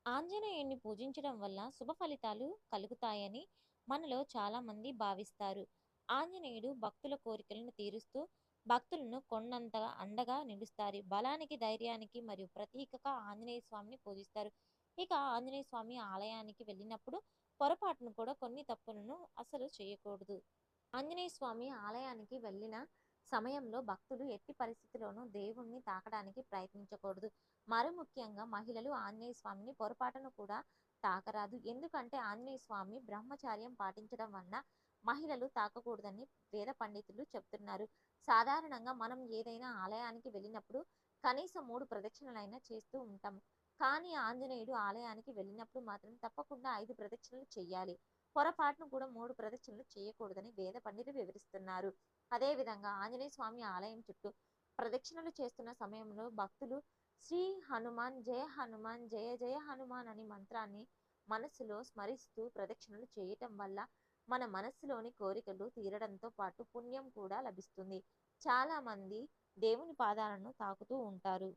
ఆంజనేయుడిని పూజించడం వల్ల శుభ ఫలితాలు కలుగుతాయని మనలో చాలామంది భావిస్తారు. ఆంజనేయుడు భక్తుల కోరికలను తీరుస్తూ భక్తులను కొండంతగా అండగా నిలుస్తారు. బలానికి, ధైర్యానికి మరియు ప్రతీకగా ఆంజనేయ స్వామిని పూజిస్తారు. ఇక ఆంజనేయ స్వామి ఆలయానికి వెళ్ళినప్పుడు పొరపాటును కూడా కొన్ని తప్పులను అసలు చేయకూడదు. ఆంజనేయ స్వామి ఆలయానికి వెళ్ళిన సమయంలో భక్తులు ఎట్టి పరిస్థితిలోనూ దేవుణ్ణి తాకడానికి ప్రయత్నించకూడదు. మరి ముఖ్యంగా మహిళలు ఆంజనేయ స్వామిని పొరపాటును కూడా తాకరాదు. ఎందుకంటే ఆంజనేయ స్వామి బ్రహ్మచార్యం పాటించడం వలన మహిళలు తాకకూడదని వేద పండితులు చెప్తున్నారు. సాధారణంగా మనం ఏదైనా ఆలయానికి వెళ్ళినప్పుడు కనీసం 3 ప్రదక్షిణలైనా చేస్తూ ఉంటాం. కానీ ఆంజనేయుడు ఆలయానికి వెళ్ళినప్పుడు మాత్రం తప్పకుండా 5 ప్రదక్షిణలు చెయ్యాలి. పొరపాటును కూడా 3 ప్రదక్షిణలు చేయకూడదని వేద పండితులు వివరిస్తున్నారు. అదేవిధంగా ఆంజనేయ స్వామి ఆలయం చుట్టూ ప్రదక్షిణలు చేస్తున్న సమయంలో భక్తులు శ్రీ హనుమాన్ జయ హనుమాన్ జయ జయ హనుమాన్ అని మంత్రాన్ని మనస్సులో స్మరిస్తూ ప్రదక్షిణలు చేయటం వల్ల మన మనస్సులోని కోరికలు తీరడంతో పాటు పుణ్యం కూడా లభిస్తుంది. చాలా మంది దేవుని పాదాలను తాకుతూ ఉంటారు,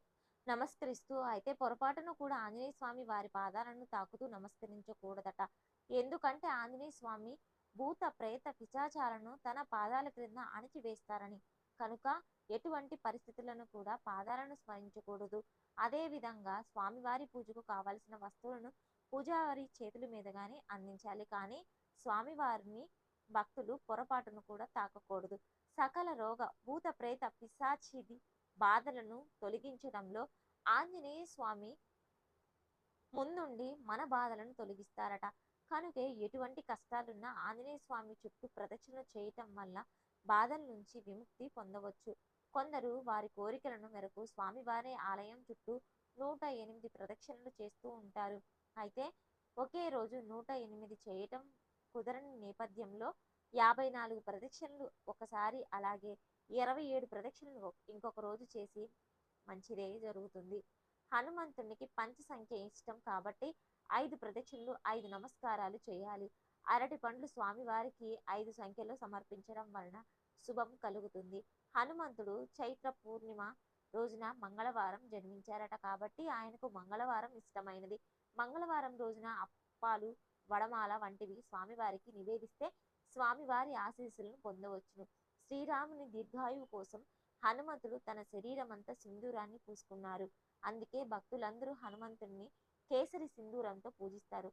నమస్కరిస్తూ. అయితే పొరపాటును కూడా ఆంజనేయ స్వామి వారి పాదాలను తాకుతూ నమస్కరించకూడదట. ఎందుకంటే ఆంజనేయ స్వామి భూత ప్రేత పిశాచాలను తన పాదాల క్రింద అణిచివేస్తారని. కనుక ఎటువంటి పరిస్థితులను కూడా పాదాలను స్మరించకూడదు. అదే విధంగా స్వామివారి పూజకు కావలసిన వస్తువులను పూజారి చేతుల మీదుగానే అందించాలి. కానీ స్వామివారిని భక్తులు పొరపాటును కూడా తాకకూడదు. సకల రోగ భూత ప్రేత పిశాచిది బాధలను తొలగించడంలో ఆంజనేయ స్వామి ముందుండి మన బాధలను తొలగిస్తారట. కనుకే ఎటువంటి కష్టాలున్నా ఆంజనేయ స్వామి చుట్టూ ప్రదక్షిణ చేయటం వల్ల బాధల నుంచి విముక్తి పొందవచ్చు. కొందరు వారి కోరికలను మేరకు స్వామివారి ఆలయం చుట్టూ 108 ప్రదక్షిణలు చేస్తూ ఉంటారు. అయితే ఒకే రోజు 108 చేయటం కుదరని నేపథ్యంలో 54 ప్రదక్షిణలు ఒకసారి, అలాగే 27 ప్రదక్షిణలు ఇంకొక రోజు చేసి మంచిదే జరుగుతుంది. హనుమంతునికి పంచ సంఖ్య ఇష్టం కాబట్టి 5 ప్రదక్షిణలు, 5 నమస్కారాలు చేయాలి. అరటి పండ్లు స్వామివారికి 5 సంఖ్యలో సమర్పించడం వలన శుభం కలుగుతుంది. హనుమంతుడు చైత్ర పూర్ణిమ రోజున మంగళవారం జన్మించారట కాబట్టి ఆయనకు మంగళవారం ఇష్టమైనది. మంగళవారం రోజున అప్పాలు, వడమాల వంటివి స్వామివారికి నివేదిస్తే స్వామివారి ఆశీస్సులను పొందవచ్చును. శ్రీరాముని దీర్ఘాయువు కోసం హనుమంతుడు తన శరీరమంతా సింధూరాన్ని పూసుకున్నారు. అందుకే భక్తులందరూ హనుమంతుణ్ణి కేసరి సింధూరంతో పూజిస్తారు.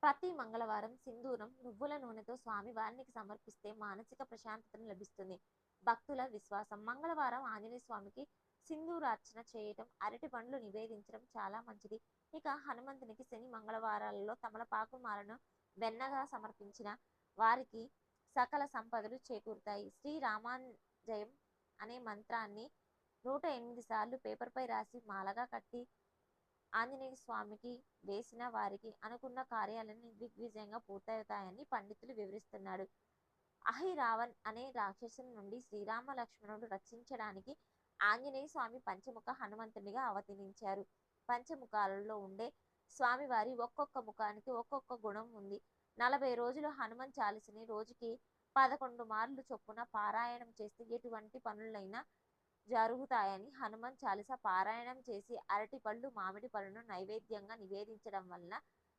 ప్రతి మంగళవారం సింధూరం నువ్వుల నూనెతో స్వామివారికి సమర్పిస్తే మానసిక ప్రశాంతతను లభిస్తుంది. భక్తుల విశ్వాసం. మంగళవారం ఆంజనేయ స్వామికి సింధూరార్చన చేయటం, అరటి పండ్లు నివేదించడం చాలా మంచిది. ఇక హనుమంతునికి శని మంగళవారాలలో తమలపాకు మాలను వెన్నగా సమర్పించిన వారికి సకల సంపదలు చేకూరుతాయి. శ్రీరామాంజయం అనే మంత్రాన్ని 108 సార్లు పేపర్పై రాసి మాలగా కట్టి ఆంజనేయ స్వామికి వేసిన వారికి అనుకున్న కార్యాలన్నీ దిగ్విజయంగా పూర్తవుతాయని పండితులు వివరిస్తున్నాడు. అహిరావణ్ అనే రాక్షసుని నుండి శ్రీరామ లక్ష్మణుడు రక్షించడానికి ఆంజనేయ స్వామి పంచముఖ హనుమంతునిగా అవతరించారు. పంచముఖాలలో ఉండే స్వామివారి ఒక్కొక్క ముఖానికి ఒక్కొక్క గుణం ఉంది. 40 రోజులు హనుమాన్ చాలీసాని రోజుకి 11 మార్లు చొప్పున పారాయణం చేస్తే ఎటువంటి పనులైనా జరుగుతాయని హనుమాన్ చాలీసా పారాయణం చేసి అరటి పళ్ళు, మామిడి పళ్ళను నైవేద్యంగా నివేదించడం వలన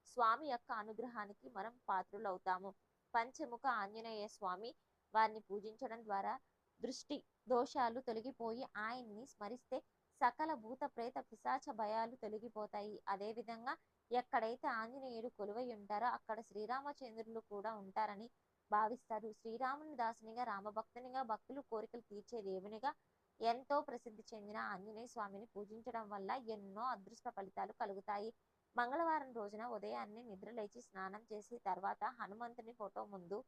స్వామి యొక్క అనుగ్రహానికి మనం పాత్రులవుతాము. పంచముఖ ఆంజనేయ స్వామి వారిని పూజించడం ద్వారా దృష్టి దోషాలు తొలగిపోయి ఆయన్ని స్మరిస్తే సకల భూత ప్రేత పిశాచ భయాలు తొలగిపోతాయి. అదేవిధంగా ఎక్కడైతే ఆంజనేయుడు కొలువై ఉంటారో అక్కడ శ్రీరామచంద్రులు కూడా ఉంటారని భావిస్తారు. శ్రీరాముని దాసునిగా, రామభక్తునిగా, భక్తులు కోరికలు తీర్చే దేవునిగా ఎంతో ప్రసిద్ధి చెందిన ఆంజనేయ స్వామిని పూజించడం వల్ల ఎన్నో అదృష్ట ఫలితాలు కలుగుతాయి. మంగళవారం రోజున ఉదయాన్నే నిద్రలేచి స్నానం చేసి తర్వాత హనుమంతుని ఫోటో ముందు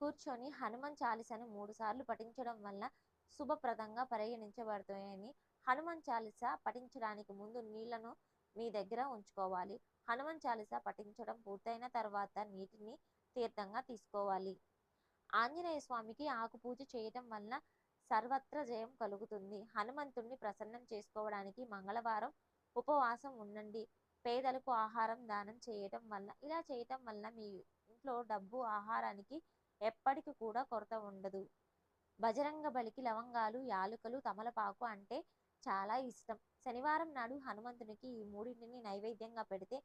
కూర్చొని హనుమాన్ చాలీసాను 3 సార్లు పఠించడం వల్ల శుభప్రదంగా పరిగణించబడుతాయని, హనుమాన్ చాలీసా పఠించడానికి ముందు నీళ్లను మీ దగ్గర ఉంచుకోవాలి. హనుమాన్ చాలీసా పఠించడం పూర్తయిన తర్వాత నీటిని తీర్థంగా తీసుకోవాలి. ఆంజనేయ స్వామికి ఆకు పూజ చేయటం వలన సర్వత్ర జయం కలుగుతుంది. హనుమంతుణ్ణి ప్రసన్నం చేసుకోవడానికి మంగళవారం ఉపవాసం ఉండండి. పేదలకు ఆహారం దానం చేయటం వల్ల ఇలా చేయటం వల్ల మీ ఇంట్లో డబ్బు, ఆహారానికి ఎప్పటికి కూడా కొరత ఉండదు. బజరంగ బలికి లవంగాలు, యాలుకలు, తమలపాకు అంటే చాలా ఇష్టం. శనివారం నాడు హనుమంతునికి ఈ మూడింటిని నైవేద్యంగా పెడితే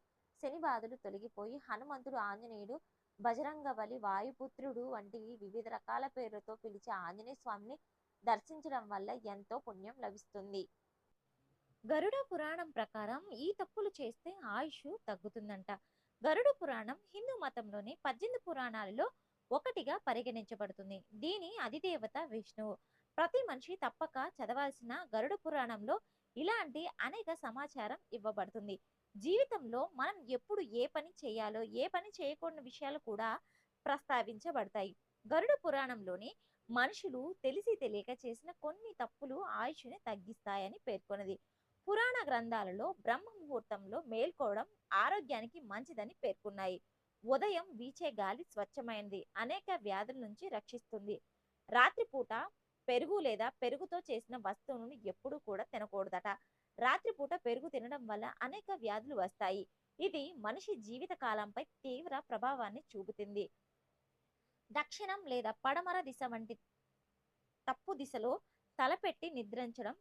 శని బాధలు తొలగిపోయి హనుమంతుడు, ఆంజనేయుడు, బజరంగబలి, వాయుపుత్రుడు వంటి వివిధ రకాల పేర్లతో పిలిచే ఆంజనేయ స్వామిని దర్శించడం వల్ల ఎంతో పుణ్యం లభిస్తుంది. గరుడ పురాణం ప్రకారం ఈ తప్పులు చేస్తే ఆయుష్ తగ్గుతుందంట. గరుడ పురాణం హిందూ మతంలోని 18 పురాణాలలో ఒకటిగా పరిగణించబడుతుంది. దీని అధిదేవత విష్ణువు. ప్రతి మనిషి తప్పక చదవాల్సిన గరుడ పురాణంలో ఇలాంటి అనేక సమాచారం ఇవ్వబడుతుంది. జీవితంలో మనం ఎప్పుడు ఏ పని చేయాలో, ఏ పని చేయకూడని విషయాలు కూడా ప్రస్తావించబడతాయి. గరుడ పురాణంలోని మనుషులు తెలిసి తెలియక చేసిన కొన్ని తప్పులు ఆయుష్ని తగ్గిస్తాయని పేర్కొన్నది. పురాణ గ్రంథాలలో బ్రహ్మ ముహూర్తంలో మేల్కోవడం ఆరోగ్యానికి మంచిదని పేర్కొన్నాయి. ఉదయం వీచే గాలి స్వచ్ఛమైనది, అనేక వ్యాధుల నుంచి రక్షిస్తుంది. రాత్రిపూట పెరుగు లేదా పెరుగుతో చేసిన వస్తువులను ఎప్పుడూ కూడా తినకూడదట. రాత్రిపూట పెరుగు తినడం వల్ల అనేక వ్యాధులు వస్తాయి. ఇది మనిషి జీవిత కాలంపై తీవ్ర ప్రభావాన్ని చూపుతుంది. దక్షిణం లేదా పడమర దిశ వంటి తప్పు దిశలో తలపెట్టి నిద్రించడం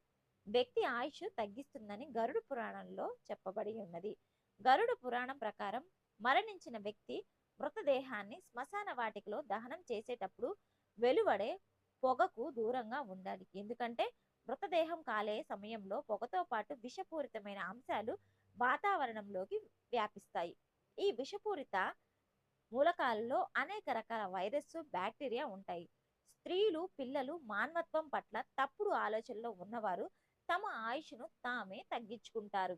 వ్యక్తి ఆయుష్ తగ్గిస్తుందని గరుడ పురాణంలో చెప్పబడి ఉన్నది. గరుడ పురాణం ప్రకారం మరణించిన వ్యక్తి మృతదేహాన్ని శ్మశాన వాటికలో దహనం చేసేటప్పుడు వెలువడే పొగకు దూరంగా ఉండాలి. ఎందుకంటే మృతదేహం కాలే సమయంలో పొగతో పాటు విషపూరితమైన అంశాలు వాతావరణంలోకి వ్యాపిస్తాయి. ఈ విషపూరిత మూలకాలలో అనేక రకాల వైరస్, బ్యాక్టీరియా ఉంటాయి. స్త్రీలు, పిల్లలు, మానవత్వం పట్ల తప్పుడు ఆలోచనలో ఉన్నవారు తమ ఆయుష్ను తామే తగ్గించుకుంటారు.